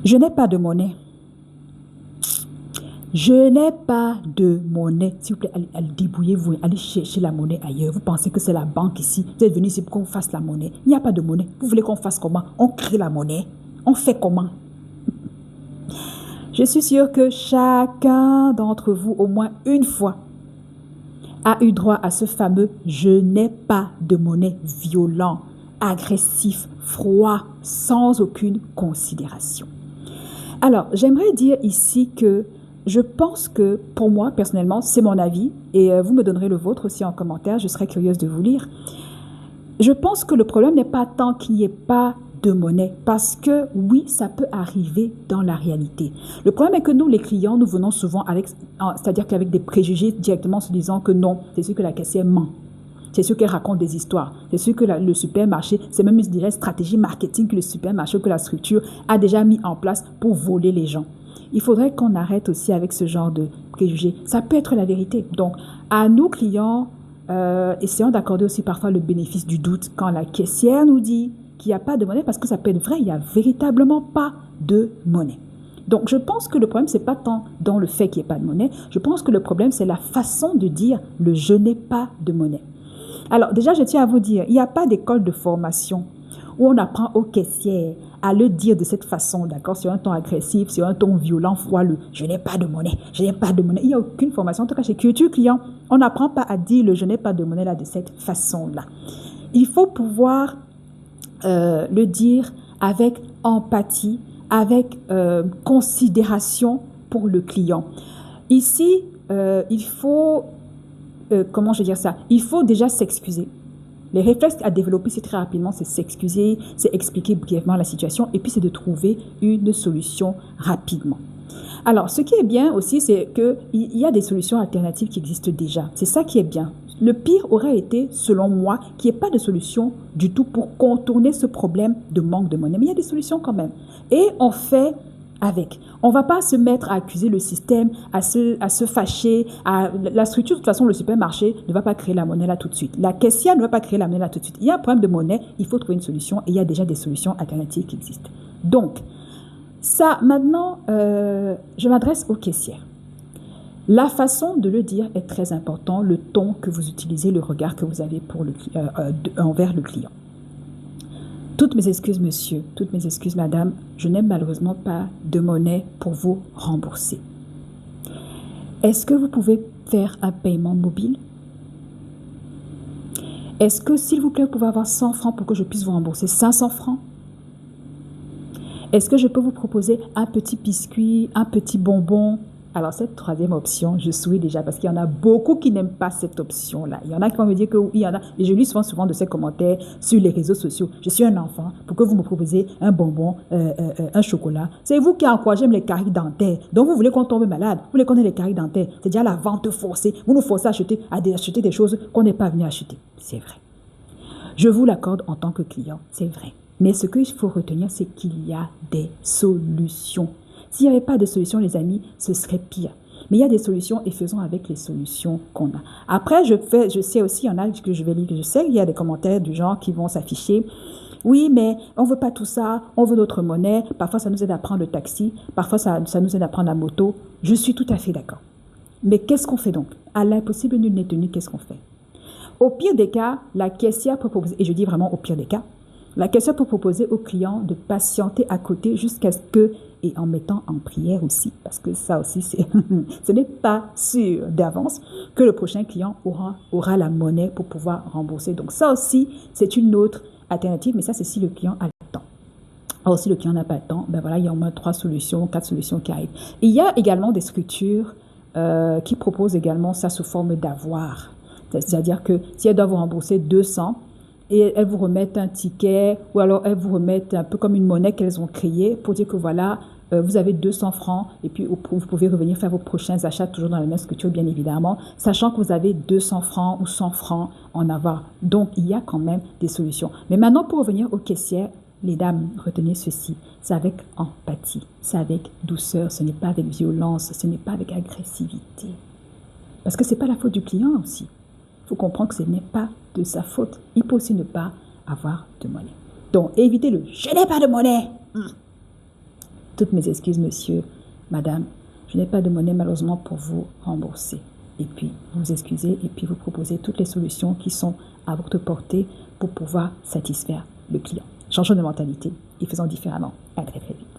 Je n'ai pas de monnaie. Je n'ai pas de monnaie. S'il vous plaît, allez débrouillez-vous, allez chercher la monnaie ailleurs. Vous pensez que c'est la banque ici. Vous êtes venu ici pour qu'on fasse la monnaie. Il n'y a pas de monnaie. Vous voulez qu'on fasse comment? On crée la monnaie. On fait comment? Je suis sûre que chacun d'entre vous, au moins une fois, a eu droit à ce fameux « je n'ai pas de monnaie » violent, agressif, froid, sans aucune considération. Alors, j'aimerais dire ici que je pense que, pour moi, personnellement, c'est mon avis, et vous me donnerez le vôtre aussi en commentaire, je serais curieuse de vous lire. Je pense que le problème n'est pas tant qu'il n'y ait pas de monnaie, parce que oui, ça peut arriver dans la réalité. Le problème est que nous, les clients, nous venons souvent avec, c'est-à-dire qu'avec des préjugés directement se disant que non, c'est sûr que la caissière ment. C'est sûr qu'elle raconte des histoires. C'est sûr que le supermarché, c'est même, je dirais, stratégie marketing que le supermarché, que la structure a déjà mis en place pour voler les gens. Il faudrait qu'on arrête aussi avec ce genre de préjugés. Ça peut être la vérité. Donc, à nous, clients, essayons d'accorder aussi parfois le bénéfice du doute quand la caissière nous dit qu'il n'y a pas de monnaie, parce que ça peut être vrai, il n'y a véritablement pas de monnaie. Donc, je pense que le problème, ce n'est pas tant dans le fait qu'il n'y ait pas de monnaie. Je pense que le problème, c'est la façon de dire le « je n'ai pas de monnaie ». Alors, déjà, je tiens à vous dire, il n'y a pas d'école de formation où on apprend aux caissières à le dire de cette façon, d'accord, sur un ton agressif, sur un ton violent, froid, je n'ai pas de monnaie, je n'ai pas de monnaie. Il n'y a aucune formation, en tout cas chez Culture Client, on n'apprend pas à dire le je n'ai pas de monnaie là de cette façon-là. Il faut pouvoir le dire avec empathie, avec considération pour le client. Ici, il faut, comment je vais dire ça, il faut déjà s'excuser. Les réflexes à développer, c'est très rapidement, c'est s'excuser, c'est expliquer brièvement la situation et puis c'est de trouver une solution rapidement. Alors, ce qui est bien aussi, c'est qu'il y a des solutions alternatives qui existent déjà. C'est ça qui est bien. Le pire aurait été, selon moi, qu'il n'y ait pas de solution du tout pour contourner ce problème de manque de monnaie. Mais il y a des solutions quand même. Et on fait avec. On ne va pas se mettre à accuser le système, à se fâcher. La structure, de toute façon, le supermarché ne va pas créer la monnaie là tout de suite. La caissière ne va pas créer la monnaie là tout de suite. Il y a un problème de monnaie, il faut trouver une solution et il y a déjà des solutions alternatives qui existent. Donc, ça, maintenant, je m'adresse aux caissières. La façon de le dire est très important, le ton que vous utilisez, le regard que vous avez pour envers le client. Toutes mes excuses, monsieur, toutes mes excuses, madame, je n'ai malheureusement pas de monnaie pour vous rembourser. Est-ce que vous pouvez faire un paiement mobile? Est-ce que, s'il vous plaît, vous pouvez avoir 100 francs pour que je puisse vous rembourser 500 francs? Est-ce que je peux vous proposer un petit biscuit, un petit bonbon? Alors, cette troisième option, je souris déjà parce qu'il y en a beaucoup qui n'aiment pas cette option-là. Il y en a qui vont me dire que oui, il y en a. Et je lis souvent de ces commentaires sur les réseaux sociaux. Je suis un enfant, pour que vous me proposez un bonbon, un chocolat. C'est vous qui encouragez les caries dentaires. Donc, vous voulez qu'on tombe malade. Vous voulez qu'on ait les caries dentaires. C'est déjà la vente forcée. Vous nous forcez à acheter des choses qu'on n'est pas venu acheter. C'est vrai. Je vous l'accorde en tant que client. C'est vrai. Mais ce qu'il faut retenir, c'est qu'il y a des solutions. S'il n'y avait pas de solution, les amis, ce serait pire. Mais il y a des solutions et faisons avec les solutions qu'on a. Après, je sais aussi, il y en a que je vais lire, je sais qu'il y a des commentaires du genre qui vont s'afficher. Oui, mais on ne veut pas tout ça, on veut notre monnaie. Parfois, ça nous aide à prendre le taxi. Parfois, ça nous aide à prendre la moto. Je suis tout à fait d'accord. Mais qu'est-ce qu'on fait donc? À l'impossible, nul n'est tenu, qu'est-ce qu'on fait? Au pire des cas, la caissière peut proposer, et je dis vraiment au pire des cas, la caissière peut proposer au client de patienter à côté jusqu'à ce que, et en mettant en prière aussi, parce que ça aussi, ce n'est pas sûr d'avance que le prochain client aura la monnaie pour pouvoir rembourser. Donc ça aussi, c'est une autre alternative, mais ça, c'est si le client a le temps. Alors, si le client n'a pas le temps, ben voilà, il y a au moins 3 solutions, 4 solutions qui arrivent. Et il y a également des structures qui proposent également ça sous forme d'avoir. C'est-à-dire que si elles doivent vous rembourser 200, et elles vous remettent un ticket ou alors elles vous remettent un peu comme une monnaie qu'elles ont créée pour dire que voilà, vous avez 200 francs et puis vous pouvez revenir faire vos prochains achats toujours dans la même structure bien évidemment, sachant que vous avez 200 francs ou 100 francs en avoir. Donc, il y a quand même des solutions. Mais maintenant, pour revenir aux caissières, les dames, retenez ceci, c'est avec empathie, c'est avec douceur, ce n'est pas avec violence, ce n'est pas avec agressivité. Parce que ce n'est pas la faute du client aussi. Il faut comprendre que ce n'est pas de sa faute. Il peut aussi ne pas avoir de monnaie. Donc, évitez le « je n'ai pas de monnaie ». Toutes mes excuses, monsieur, madame. Je n'ai pas de monnaie malheureusement pour vous rembourser. Et puis, vous excusez et puis vous proposez toutes les solutions qui sont à votre portée pour pouvoir satisfaire le client. Changeons de mentalité et faisons différemment. À très très vite.